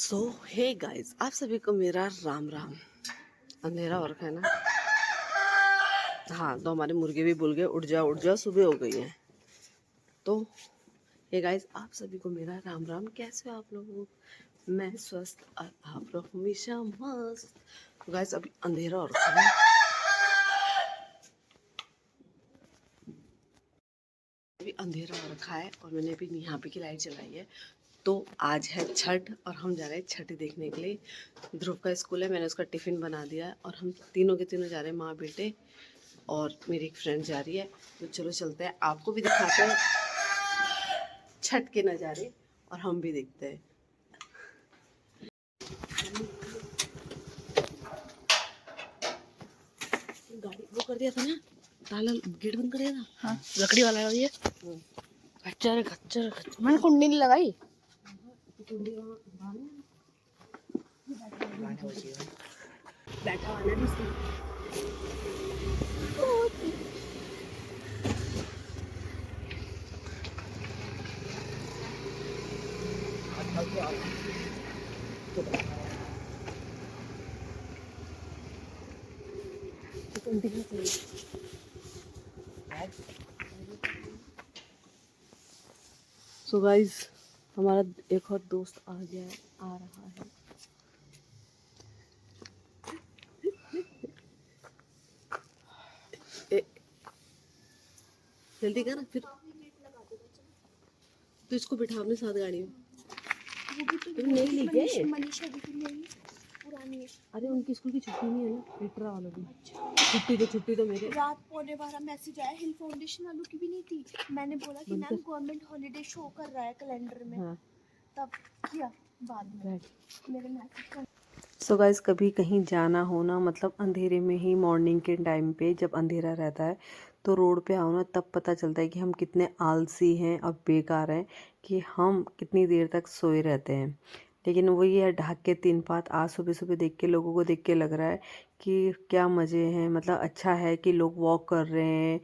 सो hey guys, आप सभी को मेरा राम राम। अंधेरा हो रखा है ना। हाँ, तो हमारे मुर्गे भी बोल गए उठ जाओ सुबह हो गई है। तो हे गाइस, आप सभी को मेरा राम राम। कैसे हो आप लोग? मैं स्वस्थ और आप लोग हमेशा मस्त। तो गाइस, अभी अंधेरा हो रखा है। अभी अंधेरा हो रखा है और मैंने अभी यहाँ पे की लाइट जलाई है। तो आज है छठ और हम जा रहे हैं छठ देखने के लिए। ध्रुव का स्कूल है, मैंने उसका टिफ़िन बना दिया है और हम तीनों के तीनों जा रहे हैं, माँ बेटे और मेरी एक फ्रेंड जा रही है। तो चलो चलते हैं, आपको भी दिखाते हैं छठ के नज़ारे और हम भी देखते हैं। गाड़ी वो कर दिया था ना, ताला गेट बंद कर दिया था। हाँ, लकड़ी वाला है ये। खच्चर खच्चर खच्चर। मैंने कुंडी नहीं लगाई। बैठा हुआ है ना। सो गाइस, हमारा एक और दोस्त आ गया है, आ रहा है। जल्दी कर फिर। तो इसको बिठा अपने साथ गाड़ी में। तुम नहीं ली गए? मनीषा दी थी मेरी पुरानी है। अरे उनकी स्कूल की छुट्टी नहीं है ना, पेटरा वालों की। छुट्टी तो मेरे रात 11:15 मैसेज आया, हिल फाउंडेशन वालों की भी नहीं थी। मैंने बोला कि मैम गवर्नमेंट हॉलीडे शो कर रहा है कैलेंडर में। हाँ। तब किया बाद में मेरे मैसेज। सो गाइस, कभी कहीं जाना हो ना, मतलब अंधेरे में ही, मॉर्निंग के टाइम पे जब अंधेरा रहता है तो रोड पे आओ ना, तब पता चलता है कि हम कितने आलसी हैं और बेकार हैं कि हम कितनी देर तक सोए रहते हैं। लेकिन वही है, ढाक के तीन पात। आज सुबह सुबह देख के, लोगों को देख के लग रहा है कि क्या मज़े हैं, मतलब अच्छा है कि लोग वॉक कर रहे हैं।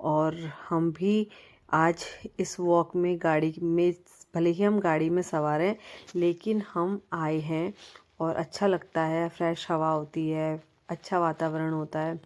और हम भी आज इस वॉक में, गाड़ी में, भले ही हम गाड़ी में सवार हैं लेकिन हम आए हैं और अच्छा लगता है। फ्रेश हवा होती है, अच्छा वातावरण होता है,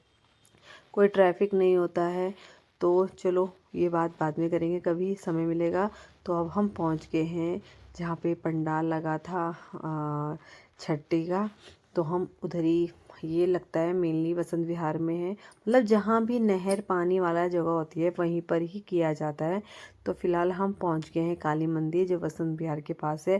कोई ट्रैफिक नहीं होता है। तो चलो, ये बात बाद में करेंगे, कभी समय मिलेगा। तो अब हम पहुंच गए हैं जहाँ पे पंडाल लगा था छठी का। तो हम उधर ही, ये लगता है मेनली वसंत विहार में है, मतलब जहाँ भी नहर पानी वाला जगह होती है वहीं पर ही किया जाता है। तो फिलहाल हम पहुँच गए हैं काली मंदिर, जो वसंत विहार के पास है।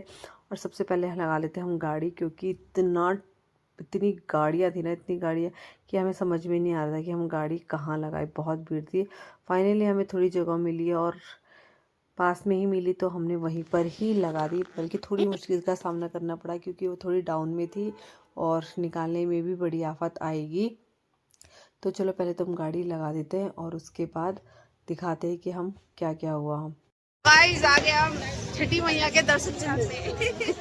और सबसे पहले लगा लेते हैं हम गाड़ी, क्योंकि इतनी गाड़ियाँ थी ना, इतनी गाड़ियाँ कि हमें समझ में नहीं आ रहा था कि हम गाड़ी कहाँ लगाए। बहुत भीड़ थी। फाइनली हमें थोड़ी जगह मिली और पास में ही मिली, तो हमने वहीं पर ही लगा दी। बल्कि थोड़ी मुश्किल का सामना करना पड़ा क्योंकि वो थोड़ी डाउन में थी और निकालने में भी बड़ी आफत आएगी। तो चलो, पहले तो हम गाड़ी लगा देते हैं और उसके बाद दिखाते हैं कि हम क्या क्या हुआ। हम गाइस आ गए हम छठी मैया के दर्शन करने।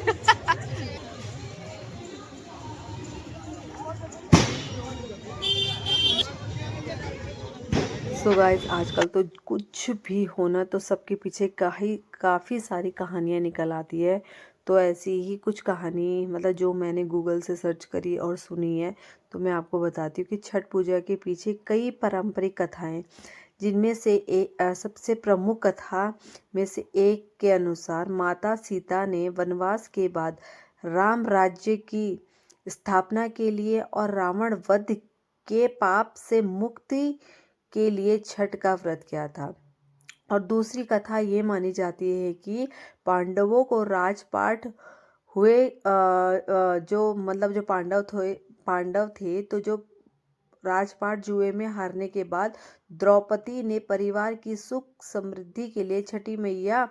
सो गाइस, आजकल तो कुछ भी होना तो सबके पीछे काफ़ी सारी कहानियाँ निकल आती है। तो ऐसी ही कुछ कहानी, मतलब जो मैंने गूगल से सर्च करी और सुनी है, तो मैं आपको बताती हूँ कि छठ पूजा के पीछे कई पारंपरिक कथाएं, जिनमें से सबसे प्रमुख कथा में से एक के अनुसार माता सीता ने वनवास के बाद राम राज्य की स्थापना के लिए और रावण वध के पाप से मुक्ति के लिए छठ का व्रत किया था। और दूसरी कथा ये मानी जाती है कि पांडवों को राजपाट हुए, जो पांडव थे, तो जो राजपाट जुए में हारने के बाद द्रौपदी ने परिवार की सुख समृद्धि के लिए छठी मैया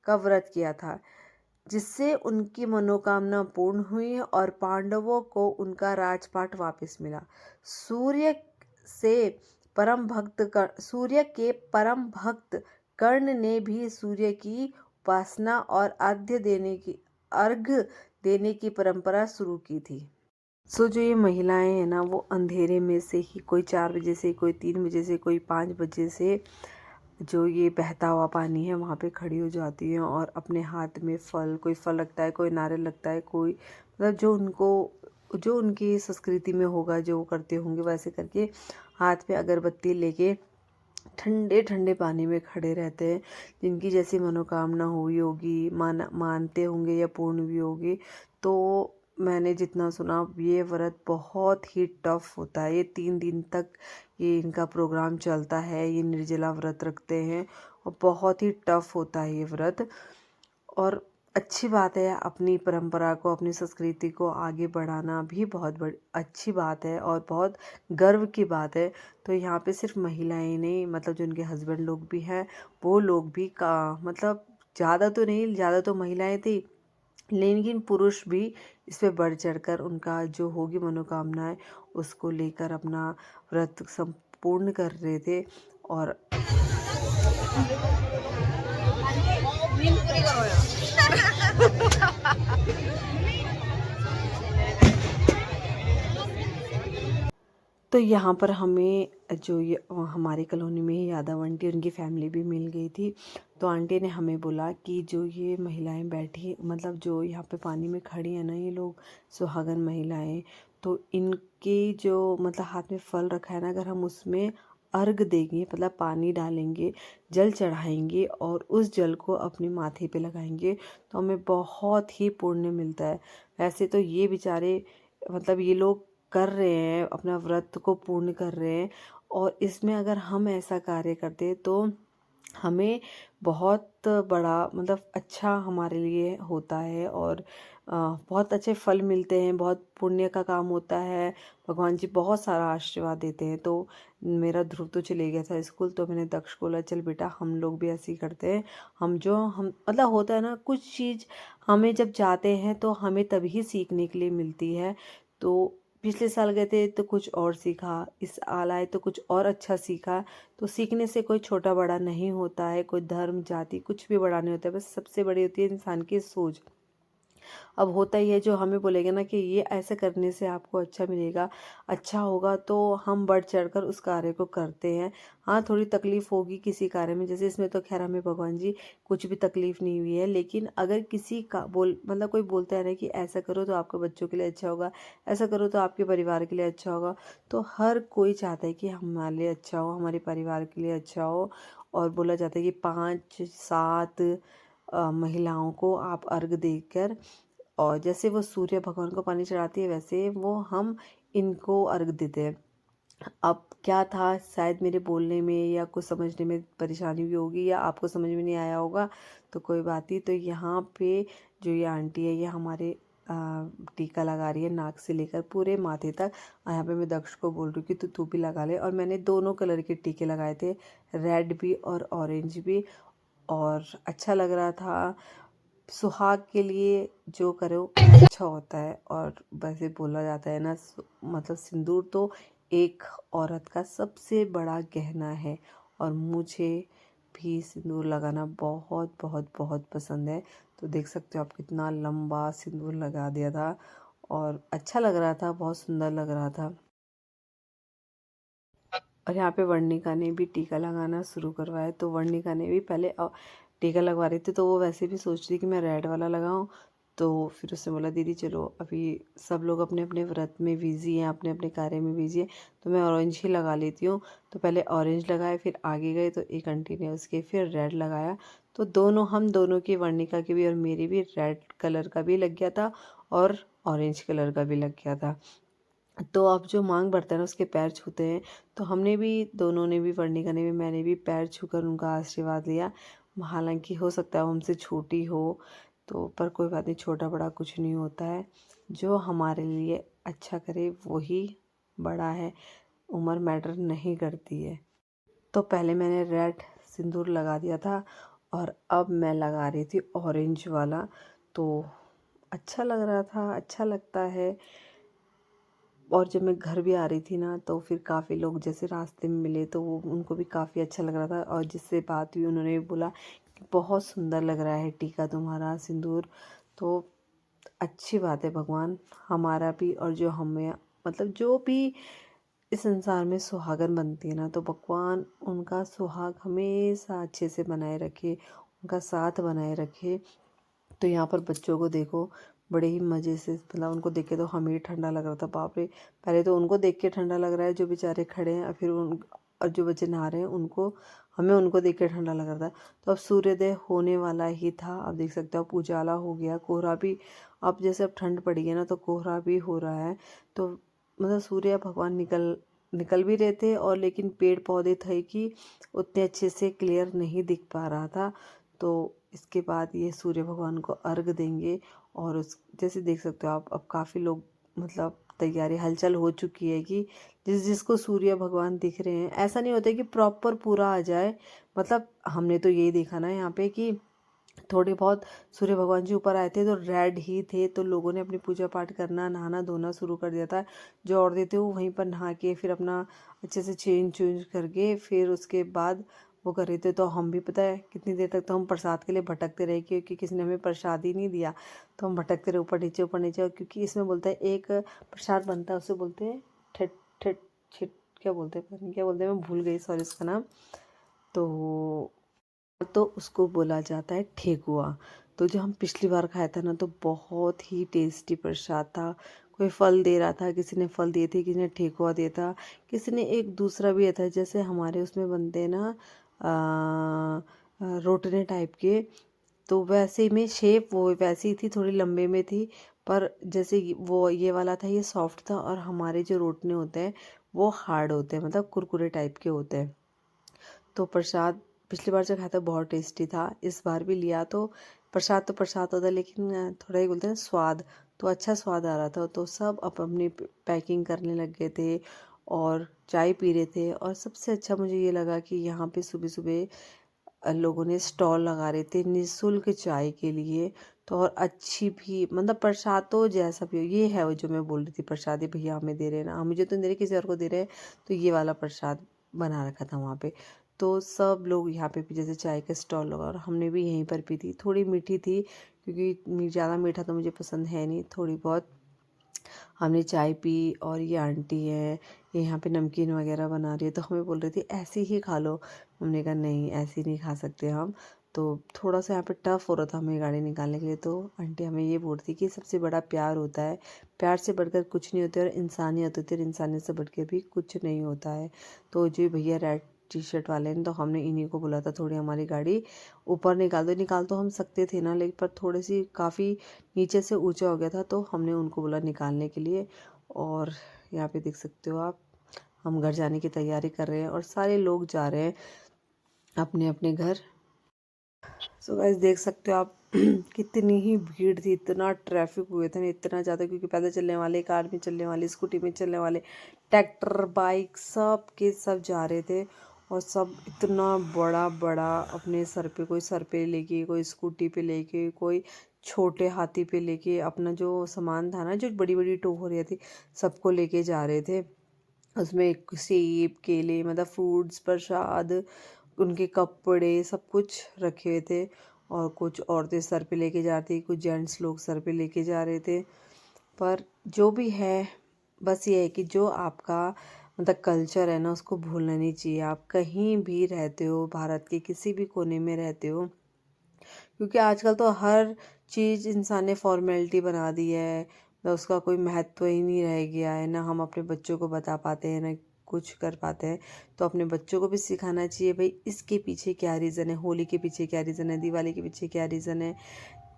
का व्रत किया था, जिससे उनकी मनोकामना पूर्ण हुई और पांडवों को उनका राजपाट वापस मिला। सूर्य से सूर्य के परम भक्त कर्ण ने भी सूर्य की उपासना और अर्घ्य देने की परंपरा शुरू की थी। सो जो ये महिलाएं हैं ना, वो अंधेरे में से ही, कोई 4 बजे से, कोई 3 बजे से, कोई 5 बजे से जो ये बहता हुआ पानी है वहाँ पे खड़ी हो जाती हैं और अपने हाथ में फल, कोई फल रखता है, कोई नारियल रखता है, कोई मतलब जो उनकी संस्कृति में होगा, जो वो करते होंगे वैसे करके हाथ में अगरबत्ती लेके ठंडे ठंडे पानी में खड़े रहते हैं। जिनकी जैसी मनोकामना हुई होगी, मानते होंगे या पूर्ण भी होगी। तो मैंने जितना सुना ये व्रत बहुत ही टफ होता है। ये 3 दिन तक ये इनका प्रोग्राम चलता है। ये निर्जला व्रत रखते हैं और बहुत ही टफ होता है ये व्रत। और अच्छी बात है, अपनी परंपरा को, अपनी संस्कृति को आगे बढ़ाना भी बहुत बड़ी अच्छी बात है और बहुत गर्व की बात है। तो यहाँ पे सिर्फ महिलाएं नहीं, मतलब जो उनके हस्बैंड लोग भी हैं वो लोग भी का मतलब ज़्यादा तो नहीं, ज़्यादा तो महिलाएं थी लेकिन पुरुष भी इस पे बढ़ चढ़कर उनका जो होगी मनोकामनाएं उसको लेकर अपना व्रत संपूर्ण कर रहे थे। और तो यहाँ पर हमें जो ये हमारी कॉलोनी में ही यादव आंटी, उनकी फैमिली भी मिल गई थी। तो आंटी ने हमें बोला कि जो ये महिलाएं बैठी, मतलब जो यहाँ पे पानी में खड़ी हैं ना, ये लोग सुहागन महिलाएं, तो इनके जो मतलब हाथ में फल रखा है ना, अगर हम उसमें अर्घ देंगे, मतलब पानी डालेंगे, जल चढ़ाएंगे और उस जल को अपने माथे पे लगाएंगे तो हमें बहुत ही पुण्य मिलता है। वैसे तो ये बेचारे मतलब ये लोग कर रहे हैं, अपना व्रत को पूर्ण कर रहे हैं और इसमें अगर हम ऐसा कार्य करते तो हमें बहुत बड़ा मतलब अच्छा हमारे लिए होता है और बहुत अच्छे फल मिलते हैं, बहुत पुण्य का काम होता है। भगवान जी बहुत सारा आशीर्वाद देते हैं। तो मेरा ध्रुव तो चले गया था स्कूल, तो मैंने दक्ष को बोला चल बेटा हम लोग भी ऐसे ही करते हैं। हम मतलब होता है ना, कुछ चीज़ हमें जब जाते हैं तो हमें तभी सीखने के लिए मिलती है। तो पिछले साल गए थे तो कुछ और सीखा, इस साल आए तो कुछ और अच्छा सीखा। तो सीखने से कोई छोटा बड़ा नहीं होता है, कोई धर्म जाति कुछ भी बड़ा नहीं होता है, बस सबसे बड़ी होती है इंसान की सोच। अब होता ही है जो हमें बोलेगा ना कि ये ऐसा करने से आपको अच्छा मिलेगा, अच्छा होगा, तो हम बढ़ चढ़कर उस कार्य को करते हैं। हाँ, थोड़ी तकलीफ होगी किसी कार्य में, जैसे इसमें तो खैर हमें भगवान जी कुछ भी तकलीफ नहीं हुई है। लेकिन अगर किसी का मतलब कोई बोलता है ना कि ऐसा करो तो आपके बच्चों के लिए अच्छा होगा, ऐसा करो तो आपके परिवार के लिए अच्छा होगा, तो हर कोई चाहता है कि हमारे लिए अच्छा हो, हमारे परिवार के लिए अच्छा हो। और बोला जाता है कि 5-7 महिलाओं को आप अर्घ देकर, और जैसे वो सूर्य भगवान को पानी चढ़ाती है वैसे वो हम इनको अर्घ देते हैं। अब क्या था, शायद मेरे बोलने में या कुछ समझने में परेशानी भी होगी या आपको समझ में नहीं आया होगा, तो कोई बात नहीं। तो यहाँ पे जो ये आंटी है ये हमारे टीका लगा रही है नाक से लेकर पूरे माथे तक। यहाँ पे मैं दक्ष को बोल रही हूँ कि तू भी लगा ले। और मैंने दोनों कलर के टीके लगाए थे, रेड भी और ऑरेंज भी, और अच्छा लग रहा था। सुहाग के लिए जो करो अच्छा होता है। और वैसे बोला जाता है ना, मतलब सिंदूर तो एक औरत का सबसे बड़ा गहना है और मुझे भी सिंदूर लगाना बहुत बहुत बहुत पसंद है। तो देख सकते हो आप कितना लंबा सिंदूर लगा दिया था और अच्छा लग रहा था, बहुत सुंदर लग रहा था। और यहाँ पे वर्णिका ने भी टीका लगाना शुरू करवाया। तो वर्णिका ने भी पहले टीका लगवा रही थी, तो वो वैसे भी सोच रही कि मैं रेड वाला लगाऊं। तो फिर उसने बोला दीदी चलो, अभी सब लोग अपने अपने व्रत में बिजी हैं, अपने अपने कार्य में बिजी हैं, तो मैं ऑरेंज ही लगा लेती हूँ। तो पहले ऑरेंज लगाए, फिर आगे गए तो एक आंटी ने उसके फिर रेड लगाया। तो हम दोनों की, वर्णिका की भी और मेरी भी, रेड कलर का भी लग गया था और ऑरेंज कलर का भी लग गया था। तो अब जो मांग भरता है ना उसके पैर छूते हैं। तो हमने भी, दोनों ने भी, वर्णिका ने भी मैंने भी पैर छूकर उनका आशीर्वाद लिया। हालांकि हो सकता है वो हमसे छोटी हो, तो पर कोई बात नहीं, छोटा बड़ा कुछ नहीं होता है। जो हमारे लिए अच्छा करे वही बड़ा है, उम्र मैटर नहीं करती है। तो पहले मैंने रेड सिंदूर लगा दिया था और अब मैं लगा रही थी ऑरेंज वाला। तो अच्छा लग रहा था, अच्छा लगता है। और जब मैं घर भी आ रही थी ना तो फिर काफ़ी लोग जैसे रास्ते में मिले तो वो उनको भी काफ़ी अच्छा लग रहा था, और जिससे बात हुई उन्होंने भी बोला कि बहुत सुंदर लग रहा है टीका तुम्हारा, सिंदूर। तो अच्छी बात है, भगवान हमारा भी और जो हमें मतलब जो भी इस संसार में सुहागन बनती है ना, तो भगवान उनका सुहाग हमेशा अच्छे से बनाए रखे, उनका साथ बनाए रखे। तो यहाँ पर बच्चों को देखो, बड़े ही मज़े से, मतलब उनको देख के तो हमें ही ठंडा लग रहा था, बाप रे। पहले तो उनको देख के ठंडा लग रहा है जो बेचारे खड़े हैं, और फिर और जो बच्चे नहा रहे हैं उनको, हमें उनको देख के ठंडा लग रहा था। तो अब सूर्योदय होने वाला ही था, आप देख सकते हो, अब उजाला हो गया, कोहरा भी, अब जैसे अब ठंड पड़ी है ना, तो कोहरा भी हो रहा है। तो मतलब सूर्य भगवान निकल निकल भी रहे थे, और लेकिन पेड़ पौधे थे कि उतने अच्छे से क्लियर नहीं दिख पा रहा था। तो इसके बाद ये सूर्य भगवान को अर्घ देंगे, और उस जैसे देख सकते हो आप, अब काफ़ी लोग, मतलब तैयारी हलचल हो चुकी है कि जिसको सूर्य भगवान दिख रहे हैं, ऐसा नहीं होता कि प्रॉपर पूरा आ जाए। मतलब हमने तो यही देखा ना यहाँ पे कि थोड़े बहुत सूर्य भगवान जी ऊपर आए थे तो रेड ही थे, तो लोगों ने अपनी पूजा पाठ करना, नहाना धोना शुरू कर दिया था। जो औरतें थे वो वहीं पर नहा के फिर अपना अच्छे से चेंज चेंज करके फिर उसके बाद वो कर रहे थे। तो हम भी, पता है कितनी देर तक तो हम प्रसाद के लिए भटकते रहे, क्योंकि किसी ने हमें प्रसाद ही नहीं दिया। तो हम भटकते रहे ऊपर नीचे ऊपर नीचे, क्योंकि इसमें बोलता है एक प्रसाद बनता है, उसे बोलते हैं ठट ठट छिट, क्या बोलते हैं, पता नहीं क्या बोलते हैं, मैं भूल गई, सॉरी उसका नाम। तो उसको बोला जाता है ठेकुआ। तो जो हम पिछली बार खाया था ना, तो बहुत ही टेस्टी प्रसाद था। कोई फल दे रहा था, किसी ने फल दिए थे, किसी ने ठेकुआ दिया था, किसी ने एक दूसरा भी दिया था, जैसे हमारे उसमें बनते हैं ना रोटने टाइप के। तो वैसे में शेप वो वैसी थी, थोड़ी लंबे में थी, पर जैसे वो ये वाला था, ये सॉफ्ट था, और हमारे जो रोटने होते हैं वो हार्ड होते हैं, मतलब कुरकुरे टाइप के होते हैं। तो प्रसाद पिछली बार जो खाया था बहुत टेस्टी था, इस बार भी लिया तो प्रसाद होता है, लेकिन थोड़ा ही बोलते हैं स्वाद, तो अच्छा स्वाद आ रहा था। तो सब अपनी पैकिंग करने लग गए थे और चाय पी रहे थे। और सबसे अच्छा मुझे ये लगा कि यहाँ पे सुबह सुबह लोगों ने स्टॉल लगा रहे थे निःशुल्क चाय के लिए। तो और अच्छी भी, मतलब प्रसाद तो जैसा भी हो, ये है वो जो मैं बोल रही थी, प्रसाद ये भैया हमें दे रहे हैं ना, मुझे तो नहीं दे रहे, किसी और को दे रहे हैं। तो ये वाला प्रसाद बना रखा था वहाँ पे। तो सब लोग यहाँ पे भी जैसे चाय का स्टॉल लगा, और हमने भी यहीं पर पी थी। थोड़ी मीठी थी, क्योंकि ज़्यादा मीठा तो मुझे पसंद है नहीं, थोड़ी बहुत हमने चाय पी। और ये आंटी है, ये यहाँ पे नमकीन वगैरह बना रही है, तो हमें बोल रही थी ऐसे ही खा लो। हमने कहा नहीं, ऐसे नहीं खा सकते हम। तो थोड़ा सा यहाँ पे टफ हो रहा था हमें गाड़ी निकालने के लिए। तो आंटी हमें ये बोल रही थी कि सबसे बड़ा प्यार होता है, प्यार से बढ़कर कुछ नहीं होता है, और इंसानियत होती है, और इंसानियत से बढ़कर भी कुछ नहीं होता है। तो जो भैया रेड टी शर्ट वाले हैं, तो हमने इन्हीं को बोला था थोड़ी हमारी गाड़ी ऊपर निकाल दो। निकाल तो हम सकते थे ना, लेकिन पर थोड़ी सी काफ़ी नीचे से ऊंचा हो गया था, तो हमने उनको बोला निकालने के लिए। और यहाँ पे देख सकते हो आप, हम घर जाने की तैयारी कर रहे हैं, और सारे लोग जा रहे हैं अपने अपने घर। सो गाइस देख सकते हो आप कितनी ही भीड़ थी, इतना ट्रैफिक हुए थे ना, इतना ज़्यादा, क्योंकि पैदल चलने वाले, कार में चलने वाले, स्कूटी में चलने वाले, ट्रैक्टर, बाइक, सब के सब जा रहे थे। और सब इतना बड़ा बड़ा अपने सर पे, कोई सर पे लेके, कोई स्कूटी पे लेके, कोई छोटे हाथी पे लेके, अपना जो सामान था ना, जो बड़ी बड़ी टोकरियाँ थी, सबको लेके जा रहे थे। उसमें सेब केले, मतलब फ्रूट्स, प्रसाद, उनके कपड़े, सब कुछ रखे हुए थे। और कुछ औरतें सर पे लेके जा रही थी, कुछ जेंट्स लोग सर पे लेके जा रहे थे। पर जो भी है, बस ये है कि जो आपका मतलब कल्चर है ना, उसको भूलना नहीं चाहिए। आप कहीं भी रहते हो, भारत के किसी भी कोने में रहते हो, क्योंकि आजकल तो हर चीज़ इंसान ने फॉर्मेलिटी बना दी है, ना उसका कोई महत्व ही नहीं रह गया है। ना हम अपने बच्चों को बता पाते हैं, ना कुछ कर पाते हैं। तो अपने बच्चों को भी सिखाना चाहिए भाई इसके पीछे क्या रीज़न है, होली के पीछे क्या रीज़न है, दिवाली के पीछे क्या रीज़न है।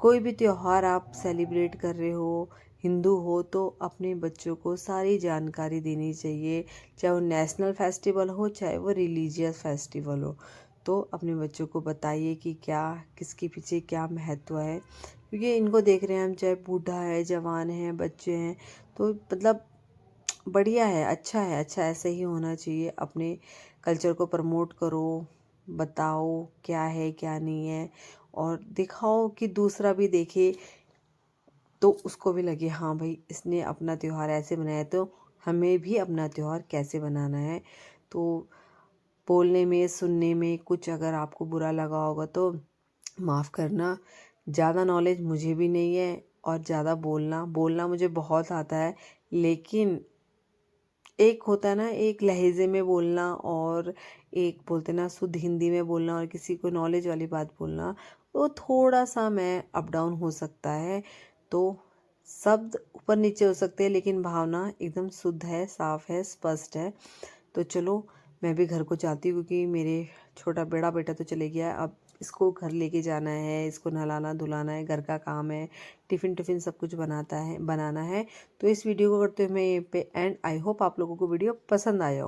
कोई भी त्यौहार आप सेलिब्रेट कर रहे हो, हिंदू हो, तो अपने बच्चों को सारी जानकारी देनी चाहिए, चाहे वो नेशनल फेस्टिवल हो, चाहे वो रिलीजियस फेस्टिवल हो। तो अपने बच्चों को बताइए कि क्या, किसके पीछे क्या महत्व है, क्योंकि इनको देख रहे हैं हम, चाहे बूढ़ा है, जवान है, बच्चे हैं। तो मतलब बढ़िया है, अच्छा ऐसे ही होना चाहिए। अपने कल्चर को प्रमोट करो, बताओ क्या है क्या नहीं है, और दिखाओ कि दूसरा भी देखे, तो उसको भी लगे हाँ भाई इसने अपना त्यौहार ऐसे मनाया, तो हमें भी अपना त्यौहार कैसे बनाना है। तो बोलने में, सुनने में कुछ अगर आपको बुरा लगा होगा तो माफ़ करना। ज़्यादा नॉलेज मुझे भी नहीं है, और ज़्यादा बोलना बोलना मुझे बहुत आता है, लेकिन एक होता है ना, एक लहजे में बोलना और एक बोलते ना शुद्ध हिंदी में बोलना और किसी को नॉलेज वाली बात बोलना, वो थोड़ा सा मैं अप डाउन हो सकता है। तो शब्द ऊपर नीचे हो सकते हैं लेकिन भावना एकदम शुद्ध है, साफ है, स्पष्ट है। तो चलो मैं भी घर को जाती हूँ क्योंकि मेरे छोटा बड़ा बेटा तो चले गया है। अब इसको घर लेके जाना है, इसको नहलाना धुलाना है, घर का काम है, टिफ़िन टिफ़िन सब कुछ बनाना है। तो इस वीडियो को करते हुए मैं यहीं पे एंड। आई होप आप लोगों को वीडियो पसंद आया होगा।